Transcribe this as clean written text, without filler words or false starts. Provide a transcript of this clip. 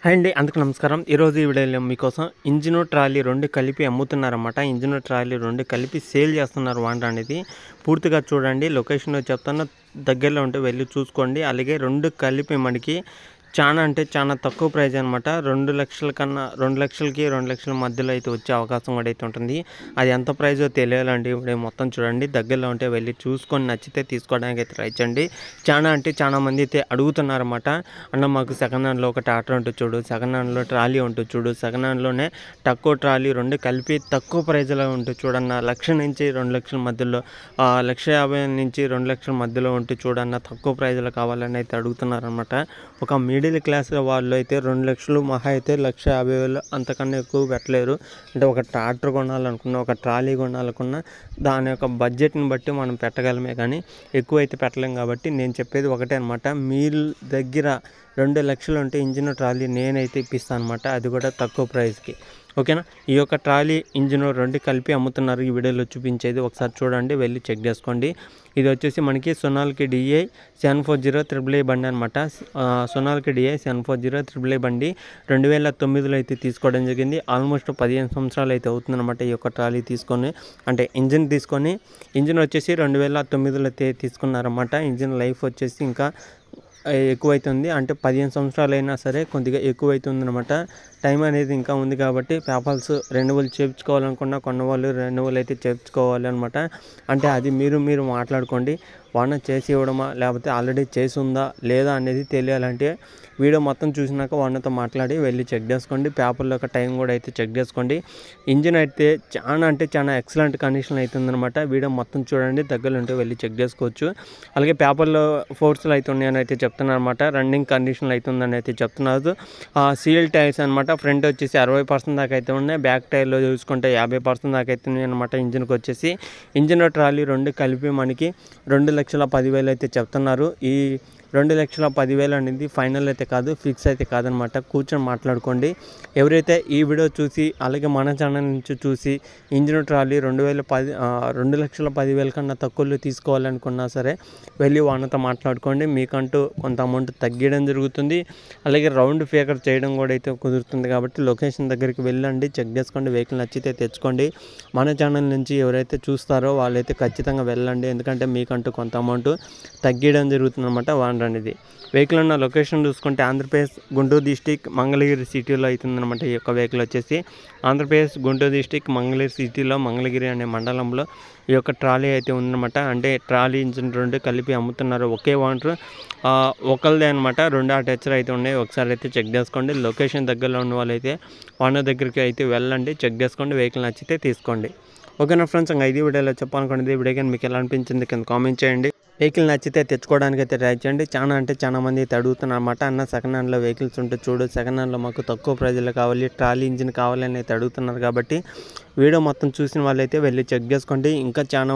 Hi అండి, అందరికీ నమస్కారం. ఈరోజు ఈ వీడియోలో మీకోసం ఇంజిన్ ట్రాలీ 2 కలిపి అమ్ముతున్నారన్నమాట. ఇంజిన్ ట్రాలీ 2 కలిపి సేల్ చేస్తున్నారు వాంట అనేది. పూర్తిగా చూడండి, లొకేషన్ చెప్తాను, దగ్గరలో ఉంటే వెళ్ళి చూసుకోండి. అలాగే 2 కలిపి మనకి చాలా అంటే చాలా తక్కువ ప్రైస్ అనమాట. 2,00,000 కన్నా 2,00,000కి 2,00,000 మధ్యలో అయితే వచ్చే అవకాశం కూడా అయితే ఉంటుంది. అది ఎంత ప్రైజో తెలియాలంటే ఇప్పుడు మొత్తం చూడండి, దగ్గరలో ఉంటే వెళ్ళి చూసుకొని నచ్చితే తీసుకోవడానికి అయితే ట్రై చేయండి. చాలా అంటే చాలా మంది అయితే అడుగుతున్నారన్నమాట. అన్న మాకు సెకండ్ హ్యాండ్లో ఒక ట్రాక్టర్ ఉంటుంది చూడు, సెకండ్ హ్యాండ్లో ట్రాలీ ఉంటుంది చూడు, సెకండ్ హ్యాండ్లోనే తక్కువ ట్రాలీ 2 కలిపి తక్కువ ప్రైజ్లో ఉంటుంది చూడన్న, 1,00,000 నుంచి 2,00,000 మధ్యలో 1,50,000 నుంచి 2,00,000 మధ్యలో ఉంటే చూడన్న, తక్కువ ప్రైజ్లో కావాలని అయితే అడుగుతున్నారనమాట. ఒక మిడిల్ క్లాస్ వాళ్ళు అయితే 2,00,000 మహా అయితే 1,50,000 అంతకన్నా ఎక్కువ పెట్టలేరు. అంటే ఒక ట్రాక్టర్ కొనాలనుకున్న, ఒక ట్రాలీ కొనాలనుకున్న దాని యొక్క బడ్జెట్ని బట్టి మనం పెట్టగలమే, కానీ ఎక్కువ అయితే పెట్టలేం. కాబట్టి నేను చెప్పేది ఒకటే అనమాట, మీ దగ్గర 2,00,000 ఉంటే ఇంజిన్ ట్రాలీ నేనైతే ఇప్పిస్తాను అనమాట, అది కూడా తక్కువ ప్రైస్కి. ఓకేనా? ఈ యొక్క ట్రాలీ ఇంజిన్ 2 కలిపి అమ్ముతున్నారు. ఈ వీడియోలో చూపించేది ఒకసారి చూడండి, వెళ్ళి చెక్ చేసుకోండి. ఇది వచ్చేసి మనకి సొనాలికా DI 740 బండి అనమాట. సొనాలికా DI 740 బండి 2009లో అయితే తీసుకోవడం జరిగింది. ఆల్మోస్ట్ 15 సంవత్సరాలు అయితే అవుతుందన్నమాట ఈ యొక్క ట్రాలీ తీసుకొని. అంటే ఇంజిన్ తీసుకొని, ఇంజిన్ వచ్చేసి 2009లో అయితే తీసుకున్నారన్నమాట. ఇంజిన్ లైఫ్ వచ్చేసి ఇంకా ఎక్కువైతుంది, అంటే 15 సంవత్సరాలు అయినా సరే కొద్దిగా ఎక్కువైతుందన్నమాట. టైం అనేది ఇంకా ఉంది కాబట్టి పేపర్స్ రెన్యువల్ చేయించుకోవాలనుకున్న కొన్నవాళ్ళు రెన్యువల్ అయితే చేయించుకోవాలి అనమాట. అంటే అది మీరు మాట్లాడుకోండి, వాన చేసి ఇవ్వడమా లేకపోతే ఆల్రెడీ చేసి ఉందా లేదా అనేది తెలియాలంటే వీడియో మొత్తం చూసినాక వానతో మాట్లాడి వెళ్ళి చెక్ చేసుకోండి. పేపర్లో ఒక టైం కూడా అయితే చెక్ చేసుకోండి. ఇంజిన్ అయితే చాలా అంటే చాలా ఎక్సలెంట్ కండిషన్ అవుతుందన్నమాట. వీడియో మొత్తం చూడండి, దగ్గరలో ఉంటే వెళ్ళి చెక్ చేసుకోవచ్చు. అలాగే పేపర్లో ఫోర్స్లు అయితే ఉన్నాయని అయితే చెప్తున్నారు అనమాట. రన్నింగ్ కండిషన్లో అవుతుందని అయితే చెప్తున్నారు. సీల్ టైర్స్ అనమాట. ఫ్రంట్ వచ్చేసి 60% దాకా అయితే ఉన్నాయి, బ్యాక్ టైర్లో చూసుకుంటే 50% దాకా అయితే ఉన్నాయి అనమాట. ఇంజిన్కి వచ్చేసి ఇంజిన్ ట్రాలీ 2 కలిపి మనకి 2,10,000 అయితే చెప్తున్నారు. ఈ 2,10,000 అనేది ఫైనల్ అయితే కాదు, ఫిక్స్ అయితే కాదనమాట. కూర్చొని మాట్లాడుకోండి. ఎవరైతే ఈ వీడియో చూసి అలాగే మన ఛానల్ నుంచి చూసి ఇంజిన్ ట్రాలీ 2,10,000 కన్నా తక్కువలో తీసుకోవాలనుకున్నా సరే వెళ్ళి వాళ్ళతో మాట్లాడుకోండి. మీకంటూ కొంత అమౌంట్ తగ్గడం జరుగుతుంది. అలాగే రౌండ్ ఫిగర్ చేయడం కూడా అయితే కుదురుతుంది. కాబట్టి లొకేషన్ దగ్గరికి వెళ్ళండి, చెక్ చేసుకోండి, వెహికల్ నచ్చితే తెచ్చుకోండి. మన ఛానల్ నుంచి ఎవరైతే చూస్తారో వాళ్ళైతే ఖచ్చితంగా వెళ్ళండి, ఎందుకంటే మీకంటూ కొంత అమౌంట్ తగ్గడం జరుగుతుంది అనమాట. అనేది వెహికల్ ఉన్న లొకేషన్ చూసుకుంటే ఆంధ్రప్రదేశ్ గుంటూరు డిస్టిక్ మంగళగిరి సిటీలో అవుతుందన్నమాట. ఈ యొక్క వెహికల్ వచ్చేసి ఆంధ్రప్రదేశ్ గుంటూరు డిస్టిక్ మంగళగిరి సిటీలో మంగళగిరి అనే మండలంలో ఈ యొక్క ట్రాలీ అయితే ఉందన్నమాట. అంటే ట్రాలీ ఇంజిన్ 2 కలిపి అమ్ముతున్నారు. ఒకే ఓనర్ ఒకళ్ళదే అనమాట. 2 అటాచర్ అయితే ఉన్నాయి. ఒకసారి అయితే చెక్ చేసుకోండి. లొకేషన్ దగ్గరలో ఉన్న వాళ్ళైతే ఓనర్ దగ్గరికి అయితే వెళ్ళండి, చెక్ చేసుకోండి, వెహికల్ నచ్చితే తీసుకోండి. ఓకేనా ఫ్రెండ్స్, ఇంకా ఇది వీడియోలో చెప్పాలనుకోండి. ఈ వీడియో కానీ మీకు ఎలా అనిపించింది కింద కామెంట్ చేయండి. వెహికల్ నచ్చితే తెచ్చుకోవడానికి అయితే ట్రై చేయండి. చాలా అంటే చాలా మంది అయితే అడుగుతున్నారు అన్నమాట. అన్న సెకండ్ హ్యాండ్లో వెహికల్స్ ఉంటే చూడు, సెకండ్ హ్యాండ్లో మాకు తక్కువ ప్రైజ్లో కావాలి, ట్రాలీ ఇంజిన్ కావాలని అయితే అడుగుతున్నారు. కాబట్టి వీడియో మొత్తం చూసిన వాళ్ళైతే వెళ్ళి చెక్ చేసుకోండి. ఇంకా చాలా